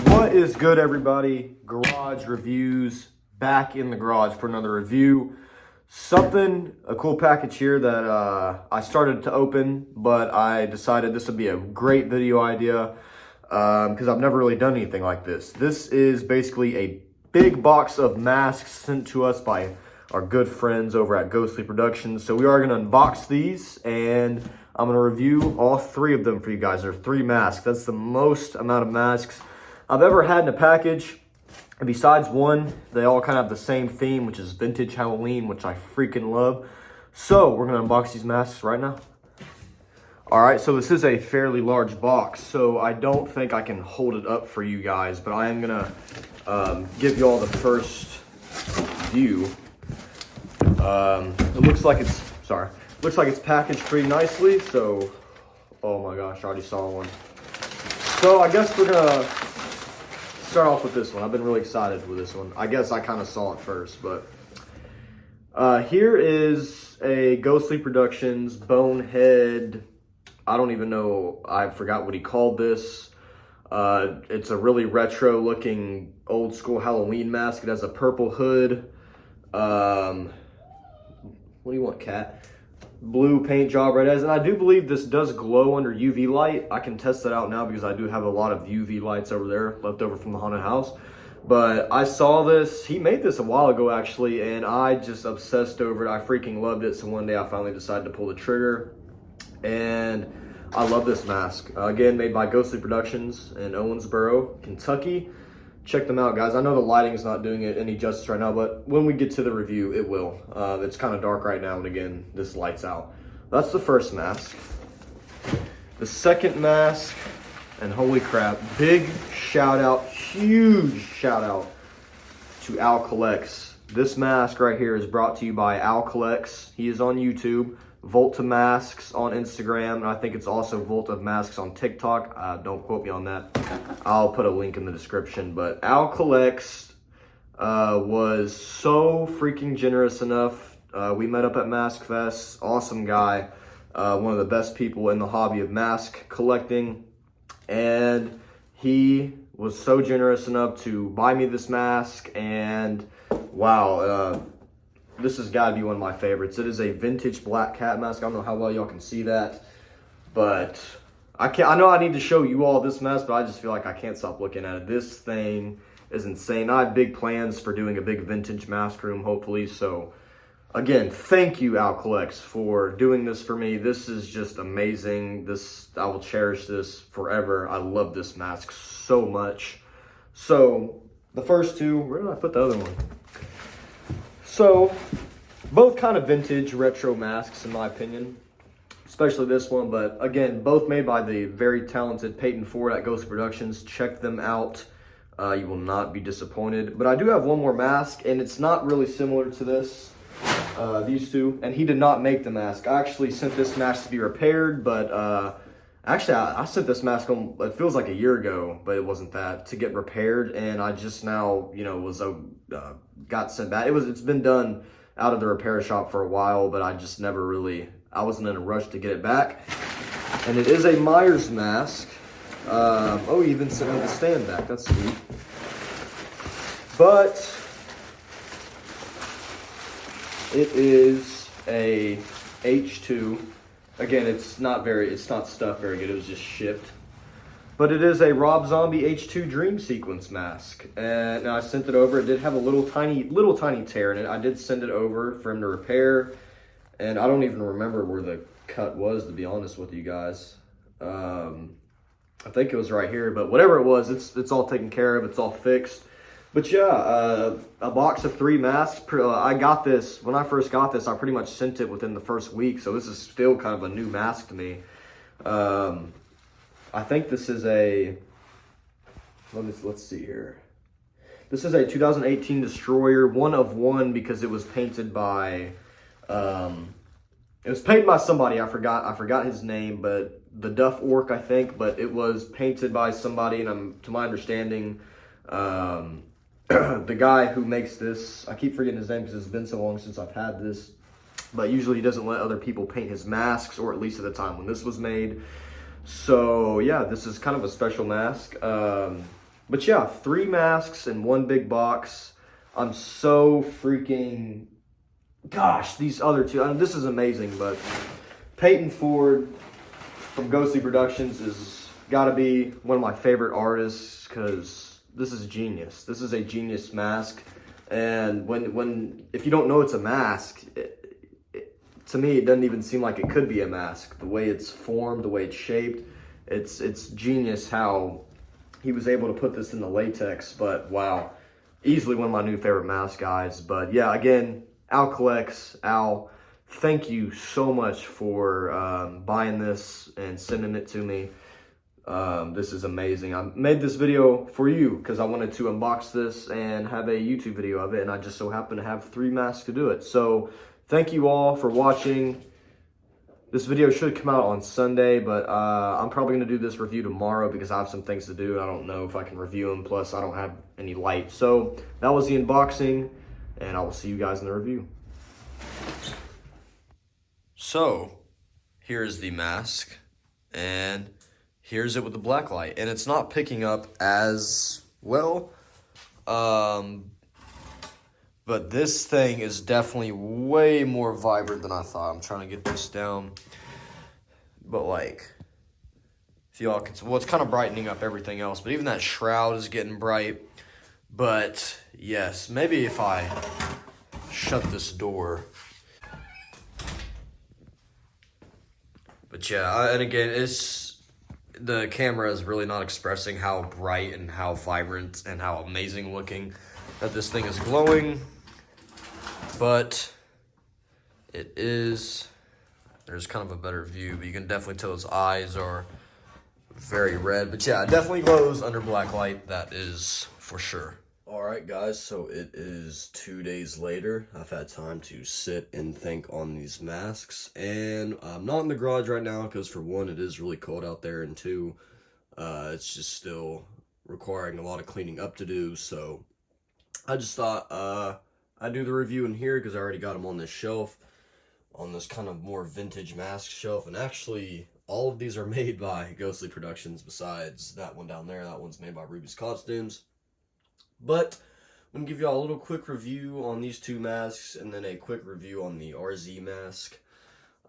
What is good, everybody? Garage Reviews, back in the garage for another review. A cool package here that I started to open, but I decided this would be a great video idea because I've never really done anything like this. This is basically a big box of masks sent to us by our good friends over at Ghostly Productions. So we are going to unbox these, and I'm going to review all three of them for you guys. There are 3 masks. That's the most amount of masks I've ever had in a package. And besides one, they all kind of have the same theme, which is vintage Halloween, which I freaking love. So we're gonna unbox these masks right now. All right, so this is a fairly large box, so I don't think I can hold it up for you guys, but I am gonna give you all the first view. It looks like it's packaged pretty nicely. So, oh my gosh, I already saw one. So I guess we're gonna start off with this one. I've been really excited with this one. I guess I kind of saw it first, but here is a Ghostly Productions Bonehead. I don't even know. I forgot what he called this. It's a really retro looking old school Halloween mask. It has a purple hood. What do you want, cat? Blue paint job right as, and I do believe this does glow under UV light. I can test that out now because I do have a lot of UV lights over there left over from the haunted house. But I saw this, he made this a while ago actually, and I just obsessed over it. I freaking loved it. So one day I finally decided to pull the trigger, and I love this mask. Again, made by Ghostly Productions in Owensboro, Kentucky. Check them out, guys. I know the lighting is not doing it any justice right now, but when we get to the review, it will. It's kind of dark right now, and again, this light's out. That's the first mask. The second mask, and holy crap, big shout out, huge shout out to Al Collects. This mask right here is brought to you by Al Collects. He is on YouTube. Volta Masks on Instagram, and I think it's also Volta Masks on TikTok. Don't quote me on that. I'll put a link in the description. But Al Collects was so freaking generous enough. We met up at Mask Fest. Awesome guy. One of the best people in the hobby of mask collecting. And he was so generous enough to buy me this mask. And wow, this has got to be one of my favorites. It is a vintage black cat mask. I don't know how well y'all can see that, but I know I need to show you all this mask, but I just feel like I can't stop looking at it. This thing is insane. I have big plans for doing a big vintage mask room, hopefully. So again, thank you, Al Collects, for doing this for me. This is just amazing. I will cherish this forever. I love this mask so much. So the first two, where did I put the other one? So, both kind of vintage retro masks in my opinion, especially this one, but again, both made by the very talented Peyton Ford at Ghostly Productions. Check them out. You will not be disappointed. But I do have one more mask, and it's not really similar to this, these two, and he did not make the mask. I actually sent this mask to be repaired, but actually I sent this mask on, it feels like a year ago, but it wasn't that, to get repaired, and I just now, got sent back. It's been done out of the repair shop for a while, but I just never really, I wasn't in a rush to get it back. And it is a Myers mask. Oh, he even sent me the stand back. That's sweet. But it is a H2. Again, it's not stuffed very good. It was just shipped. But it is a Rob Zombie H2 Dream Sequence mask. And I sent it over. It did have a little tiny tear in it. I did send it over for him to repair. And I don't even remember where the cut was, to be honest with you guys. I think it was right here. But whatever it was, it's all taken care of. It's all fixed. But yeah, a box of 3 masks. I got this, when I first got this, I pretty much sent it within the first week. So this is still kind of a new mask to me. I think this is let's see here. This is a 2018 Destroyer, 1 of 1, because it was painted by, somebody. I forgot his name, but the Duff Orc, I think, but it was painted by somebody, and to my understanding, the guy who makes this, I keep forgetting his name because it's been so long since I've had this, but usually he doesn't let other people paint his masks, or at least at the time when this was made. So yeah, this is kind of a special mask. But yeah, 3 masks in one big box. I'm so freaking, gosh, these other two, I mean, this is amazing, but Peyton Ford from Ghostly Productions is got to be one of my favorite artists, because this is genius. This is a genius mask. And if you don't know it's a mask, to me, it doesn't even seem like it could be a mask. The way it's formed, the way it's shaped, it's genius how he was able to put this in the latex. But wow, easily one of my new favorite mask guys. But yeah, again, Al Collects. Al, thank you so much for buying this and sending it to me. This is amazing. I made this video for you because I wanted to unbox this and have a YouTube video of it, and I just so happen to have 3 masks to do it. So thank you all for watching. This video should come out on Sunday, but I'm probably going to do this review tomorrow because I have some things to do, and I don't know if I can review them. Plus, I don't have any light. So that was the unboxing, and I will see you guys in the review. So here's the mask, and here's it with the black light, and it's not picking up as well. But this thing is definitely way more vibrant than I thought. I'm trying to get this down. But like, if y'all can, well, it's kind of brightening up everything else, but even that shroud is getting bright. But yes, maybe if I shut this door. But yeah, and again, the camera is really not expressing how bright and how vibrant and how amazing looking that this thing is glowing. But it is, there's kind of a better view, but you can definitely tell his eyes are very red. But yeah, it definitely glows under black light, that is for sure. Alright guys, so it is 2 days later. I've had time to sit and think on these masks, and I'm not in the garage right now because for one, it is really cold out there, and two, it's just still requiring a lot of cleaning up to do. So I just thought I'd do the review in here because I already got them on this shelf, on this kind of more vintage mask shelf. And actually, all of these are made by Ghostly Productions besides that one down there. That one's made by Ruby's Costumes. But I'm going to give y'all a little quick review on these 2 masks and then a quick review on the RZ mask.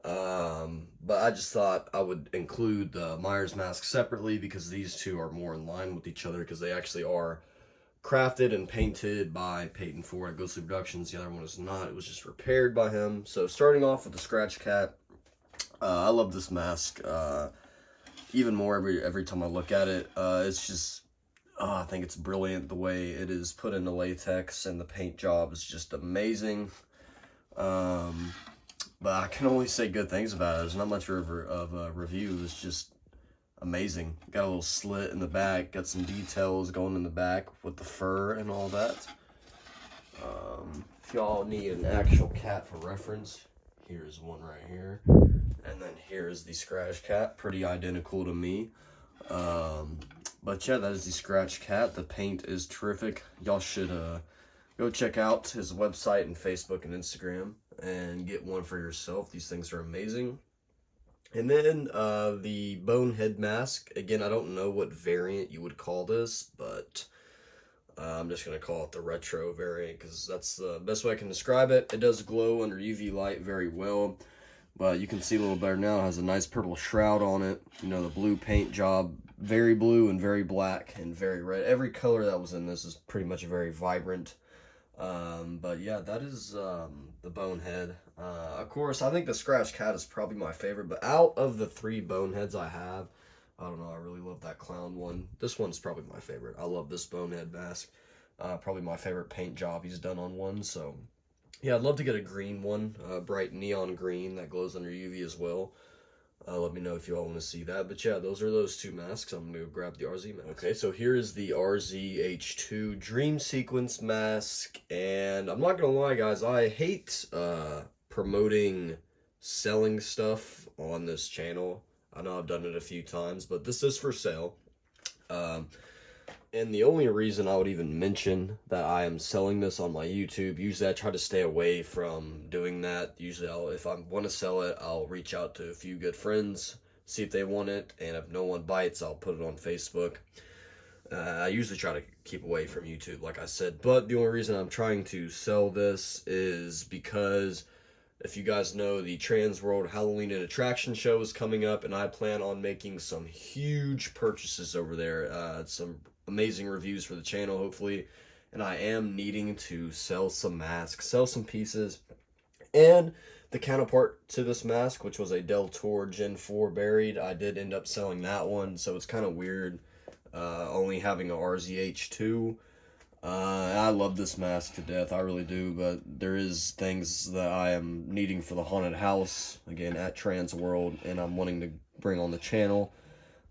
But I just thought I would include the Myers mask separately because these 2 are more in line with each other because they actually are crafted and painted by Peyton Ford at Ghostly Productions. The other one is not. It was just repaired by him. So starting off with the Scratch Cat, I love this mask even more every time I look at it. It's just, I think it's brilliant the way it is put into latex, and the paint job is just amazing. But I can only say good things about it. There's not much of a review. It's just amazing. Got a little slit in the back, got some details going in the back with the fur and all that. If y'all need an actual cat for reference, here's one right here, and then here's the Scratch Cat, pretty identical to me. But yeah, that is the Scratch Cat. The paint is terrific. Y'all should go check out his website and Facebook and Instagram and get one for yourself. These things are amazing. And then the Bonehead mask. Again, I don't know what variant you would call this, but I'm just going to call it the retro variant because that's the best way I can describe it. It does glow under UV light very well, but you can see a little better now. It has a nice purple shroud on it. You know, the blue paint job, very blue and very black and very red. Every color that was in this is pretty much very vibrant. But yeah, that is the Bonehead. Of course, I think the Scratch Cat is probably my favorite, but out of the 3 Boneheads I have, I don't know, I really love that clown one. This one's probably my favorite. I love this Bonehead mask. Probably my favorite paint job he's done on one. So yeah, I'd love to get a green one, bright neon green that glows under UV as well. Let me know if you all want to see that. But yeah, those are those 2 masks. I'm going to grab the RZ mask. Okay, so here is the RZ H2 Dream Sequence mask. And I'm not going to lie, guys, I hate promoting selling stuff on this channel. I know I've done it a few times, but this is for sale. And the only reason I would even mention that I am selling this on my YouTube, usually I try to stay away from doing that. Usually if I want to sell it, I'll reach out to a few good friends, see if they want it, and if no one bites, I'll put it on Facebook. I usually try to keep away from YouTube, like I said, but the only reason I'm trying to sell this is because if you guys know, the Trans World Halloween and Attraction Show is coming up, and I plan on making some huge purchases over there. Some amazing reviews for the channel, hopefully, and I am needing to sell some masks, sell some pieces, and the counterpart to this mask, which was a Del Toro Gen 4 buried, I did end up selling that one, so it's kind of weird only having a RZH2. I love this mask to death, I really do, but there is things that I am needing for the haunted house, again, at Trans World, and I'm wanting to bring on the channel,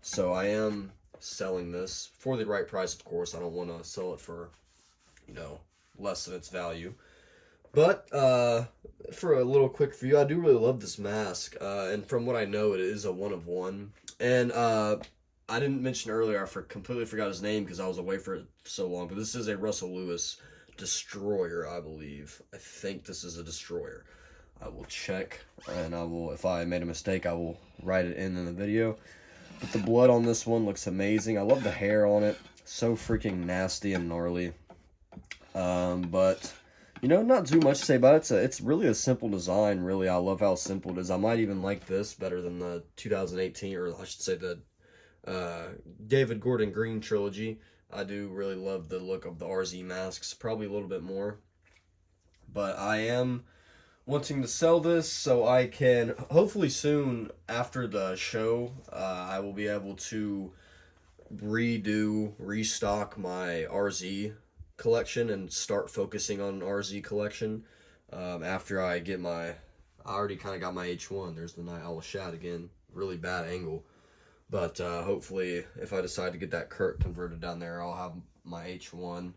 so I am selling this for the right price, of course. I don't want to sell it for, you know, less than its value. But, for a little quick view, I do really love this mask, and from what I know, it is a one of one, and, I didn't mention earlier, completely forgot his name because I was away for so long, but this is a Russell Lewis Destroyer, I believe. I think this is a Destroyer. I will check, and I will, if I made a mistake, I will write it in the video. But the blood on this one looks amazing. I love the hair on it. So freaking nasty and gnarly. But, you know, not too much to say about it. It's really a simple design, really. I love how simple it is. I might even like this better than the 2018, or I should say the David Gordon Green trilogy. I do really love the look of the RZ masks, probably a little bit more. But I am wanting to sell this so I can, hopefully soon after the show, I will be able to restock my RZ collection and start focusing on an RZ collection. After I get I already kind of got my H1. There's the Night Owl Shad again. Really bad angle. But hopefully, if I decide to get that Kurt converted down there, I'll have my H1.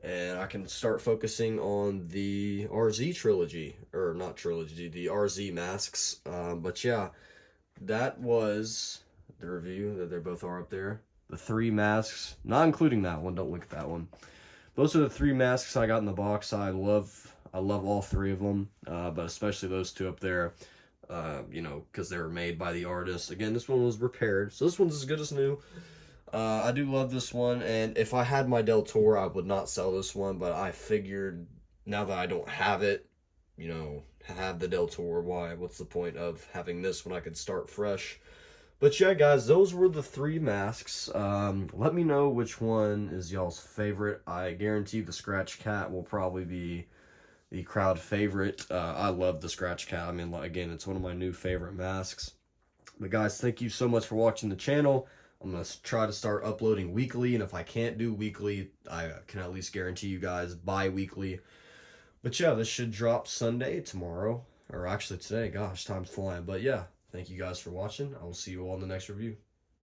And I can start focusing on the RZ trilogy. Or not trilogy, the RZ masks. But yeah, that was the review. That they both are up there. The 3 masks. Not including that one. Don't look at that one. Those are the 3 masks I got in the box. I love all 3 of them. But especially those 2 up there. You know, because they were made by the artist. Again, this one was repaired, so this one's as good as new. I do love this one, and if I had my Del Toro, I would not sell this one, but I figured now that I don't have it, you know, have the Del Toro, what's the point of having this when I could start fresh? But yeah, guys, those were the 3 masks. Let me know which one is y'all's favorite. I guarantee the Scratch Cat will probably be the crowd favorite. I love the Scratch Cat. I mean, again, it's one of my new favorite masks. But guys, thank you so much for watching the channel. I'm going to try to start uploading weekly, and if I can't do weekly, I can at least guarantee you guys bi-weekly. But yeah, this should drop Sunday, tomorrow, or actually today. Gosh, time's flying. But yeah, thank you guys for watching. I will see you all in the next review.